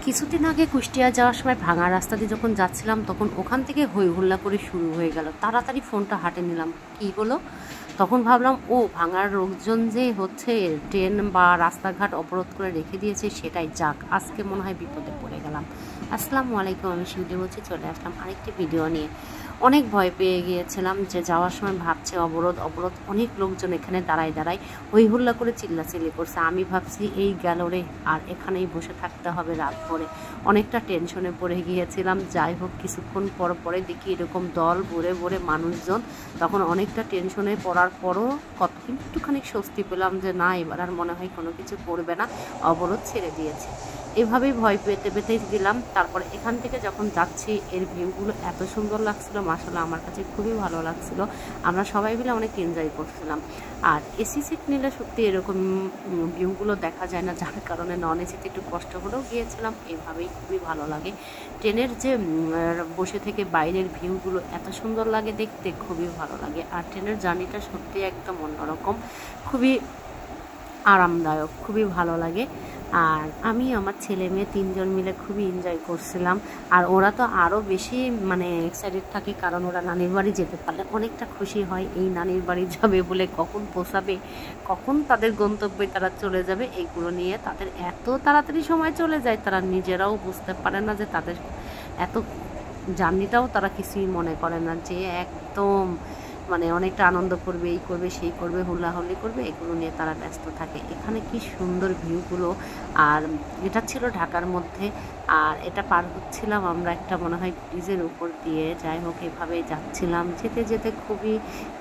কিছুদিন আগে কুষ্টিয়া যাওয়ার সময় ভাঙা রাস্তা দিয়ে যখন যাচ্ছিলাম তখন ওখান থেকে হই হুল্লা করে শুরু হয়ে গেল। তাড়াতাড়ি ফোনটা হাতে নিলাম, কী হলো? তখন ভাবলাম ও ভাঙার লোকজন যে হচ্ছে ট্রেন বা রাস্তাঘাট অবরোধ করে রেখে দিয়েছে, সেটাই যাক, আজকে মনে হয় বিপদে পড়ে গেলাম। আসসালামু আলাইকুম, আমি শিউলি বলছি, চলে আসলাম আরেকটি ভিডিও নিয়ে। অনেক ভয় পেয়ে গিয়েছিলাম যে যাওয়ার সময় ভাবছে অবরোধ অবরোধ, অনেক লোকজন এখানে দাঁড়ায় হই হুল্লা করে চিল্লাচিল্লি করছে। আমি ভাবছি এই গেল রে, আর এখানেই বসে থাকতে হবে রাত ভরে। অনেকটা টেনশনে পড়ে গিয়েছিলাম। যাই হোক, কিছুক্ষণ পরে দেখি এরকম দল ভরে ভরে মানুষজন, তখন অনেকটা টেনশনে পড়ার পরও একটুখানি স্বস্তি পেলাম যে না, এবার আর মনে হয় কোনো কিছু করবে না, অবরোধ ছেড়ে দিয়েছে। এভাবেই ভয় পেতেই দিলাম। তারপরে এখান থেকে যখন যাচ্ছি, এর ভিউগুলো এত সুন্দর লাগছিল, মাশাআল্লাহ আমার কাছে খুবই ভালো লাগছিল। আমরা সবাই মিলে অনেক এনজয় করছিলাম। আর এসি সিট নিলে সত্যি এরকম ভিউগুলো দেখা যায় না, যার কারণে নন এসিতে একটু কষ্ট করেও গিয়েছিলাম। এভাবেই খুবই ভালো লাগে। ট্রেনের যে বসে থেকে বাইরের ভিউগুলো এত সুন্দর লাগে দেখতে, খুবই ভালো লাগে। আর ট্রেনের জার্নিটা সত্যি একদম অন্যরকম, খুবই আরামদায়ক, খুবই ভালো লাগে। আর আমি আমার ছেলে মেয়ে 3 জন মিলে খুবই এনজয় করছিলাম। আর ওরা তো আরও বেশি এক্সাইটেড থাকে, কারণ ওরা নানির বাড়ি যেতে পারলে অনেকটা খুশি হয়। এই নানির বাড়ি যাবে বলে কখন পৌঁছাবে, কখন তাদের গন্তব্যে তারা চলে যাবে, এইগুলো নিয়ে তাদের এত তাড়াতাড়ি সময় চলে যায়, তারা নিজেরাও বুঝতে পারে না যে তাদের এত জার্নিটাও তারা কিছুই মনে করে না, যে একদম অনেকটা আনন্দ করবে, এই করবে সেই করবে, হুল্লাহুল্লি করবে, এগুলো নিয়ে তারা ব্যস্ত থাকে। এখানে কি সুন্দর ভিউগুলো। আর এটা ছিল ঢাকার মধ্যে, আর এটা পার হচ্ছিলাম আমরা একটা মনে হয় ব্রিজের উপর দিয়ে। যাই হোক, এভাবেই যাচ্ছিলাম, যেতে যেতে খুবই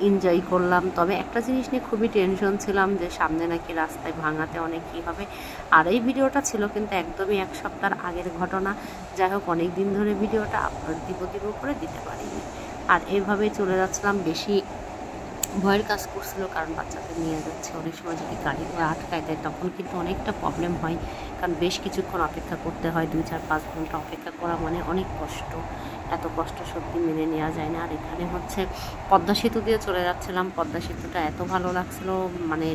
এনজয় করলাম। তবে একটা জিনিস নিয়ে খুবই টেনশন ছিলাম, যে সামনে নাকি রাস্তায় ভাঙাতে অনেক কী হবে। আর এই ভিডিওটা ছিল কিন্তু একদমই 1 সপ্তাহ আগের ঘটনা। যাই হোক, অনেক দিন ধরে ভিডিওটা আপলোড দিব করে দিতে পারিনি। আর এইভাবে চলে যাচ্ছিলাম। বেশি ভয়ের কাজ করছিল, কারণ বাচ্চাদের নিয়ে যাচ্ছে, অনেক সময় যদি গাড়ি আটকায় দেয় তখন কিন্তু অনেকটা প্রবলেম হয়, কারণ বেশ কিছুক্ষণ অপেক্ষা করতে হয়। 2-4-5 ঘন্টা অপেক্ষা করা অনেক কষ্ট। এত কষ্ট সত্যি মেনে নেওয়া যায় না। আর এখানে হচ্ছে পদ্মা সেতু দিয়ে চলে যাচ্ছিলাম। পদ্মা সেতুটা এত ভালো লাগছিল,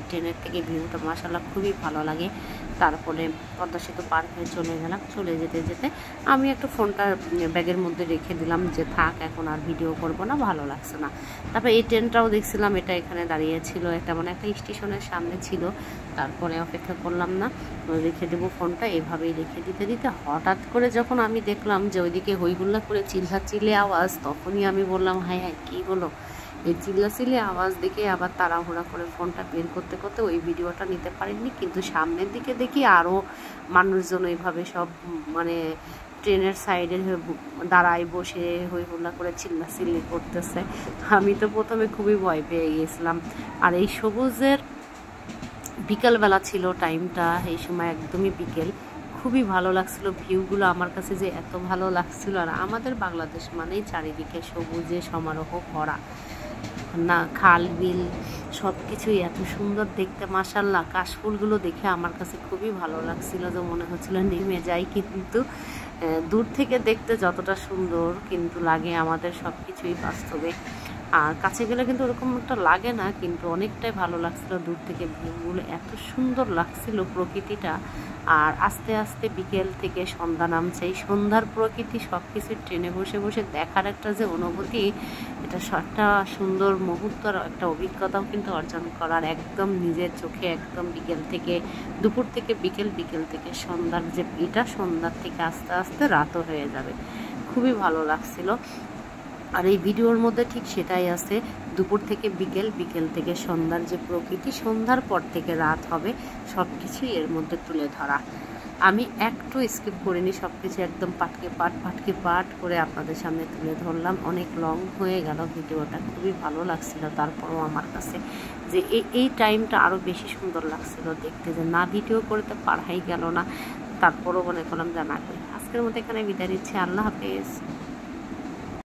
ট্রেনের থেকে ভিউটা মাশাআল্লাহ খুবই ভালো লাগে। তারপরে পদ্মা সেতু পার হয়ে চলে গেলাম। চলে যেতে যেতে আমি একটু ফোনটা ব্যাগের মধ্যে রেখে দিলাম, যে থাক, এখন আর ভিডিও করব না, ভালো লাগছে না। তারপরে এই ট্রেনটাও দেখছিলাম, এটা এখানে দাঁড়িয়েছিল, একটা একটা স্টেশনের সামনে ছিল। তারপরে অপেক্ষা করলাম না, রেখে দেবো ফোনটা। এভাবেই রেখে দিতে দিতে হঠাৎ করে যখন আমি দেখলাম যে ওইদিকে হইহুল্লা করে চিল্লাচিল্লি আওয়াজ, তখনই আমি বললাম হায় হায়, কী হলো? এই চিল্লাচিল্লি আওয়াজ দেখে আবার তাড়াহুড়া করে ফোনটা বের করতে করতে ওই ভিডিওটা নিতে পারিনি। কিন্তু সামনের দিকে দেখি আরও মানুষজন এইভাবে সব ট্রেনের সাইডে দাঁড়ায় বসে হই হুল্লা করে চিল্লাচিল্লি করতেছে। আমি তো প্রথমে খুবই ভয় পেয়ে গিয়েছিলাম। আর এই সবুজের বিকালবেলা ছিল টাইমটা, এই সময় একদমই বিকেল, খুবই ভালো লাগছিল। ভিউগুলো আমার কাছে যে এত ভালো লাগছিল। আর আমাদের বাংলাদেশ মানেই চারিদিকে সবুজে সমারোহ ভরা, না খাল বিল সব কিছুই এত সুন্দর দেখতে, মাশাআল্লাহ। কাশফুলগুলো দেখে আমার কাছে খুবই ভালো লাগছিল, যে মনে হচ্ছিল নেমে যাই। কিন্তু দূর থেকে দেখতে যতটা সুন্দর কিন্তু লাগে, আমাদের সব কিছুই বাস্তবে। আর কাছে গেলে কিন্তু ওরকম একটা লাগে না, কিন্তু অনেকটাই ভালো লাগছিল দূর থেকে। ভিউগুলো এত সুন্দর লাগছিল, প্রকৃতিটা। আর আস্তে আস্তে বিকেল থেকে সন্ধ্যা নামছে, এই সন্ধ্যার প্রকৃতি সব কিছু ট্রেনে বসে বসে দেখার একটা যে অনুভূতি, এটা একটা সুন্দর মুহূর্ত, একটা অভিজ্ঞতাও কিন্তু অর্জন করার, একদম নিজের চোখে, একদম বিকেল থেকে দুপুর থেকে বিকেল, বিকেল থেকে সন্ধ্যার যে এটা, সন্ধ্যার থেকে আস্তে আস্তে রাতও হয়ে যাবে, খুবই ভালো লাগছিল। আর এই ভিডিওর মধ্যে ঠিক সেটাই আছে, দুপুর থেকে বিকেল, বিকেল থেকে সন্ধ্যার যে প্রকৃতি, সন্ধ্যার পর থেকে রাত হবে, সব কিছুই এর মধ্যে তুলে ধরা। আমি একটু স্কিপ করিনি, সব কিছু একদম পাটকে পাট করে আপনাদের সামনে তুলে ধরলাম। অনেক লং হয়ে গেল ভিডিওটা, খুবই ভালো লাগছিল। তারপরও আমার কাছে যে এই টাইমটা আরও বেশি সুন্দর লাগছিল দেখতে, যে না ভিডিও করতে পারাই গেল না। তারপরও মনে করলাম যে না করি। আজকের মতো এখানে বিদায় নিচ্ছি, আল্লাহ হাফেজ।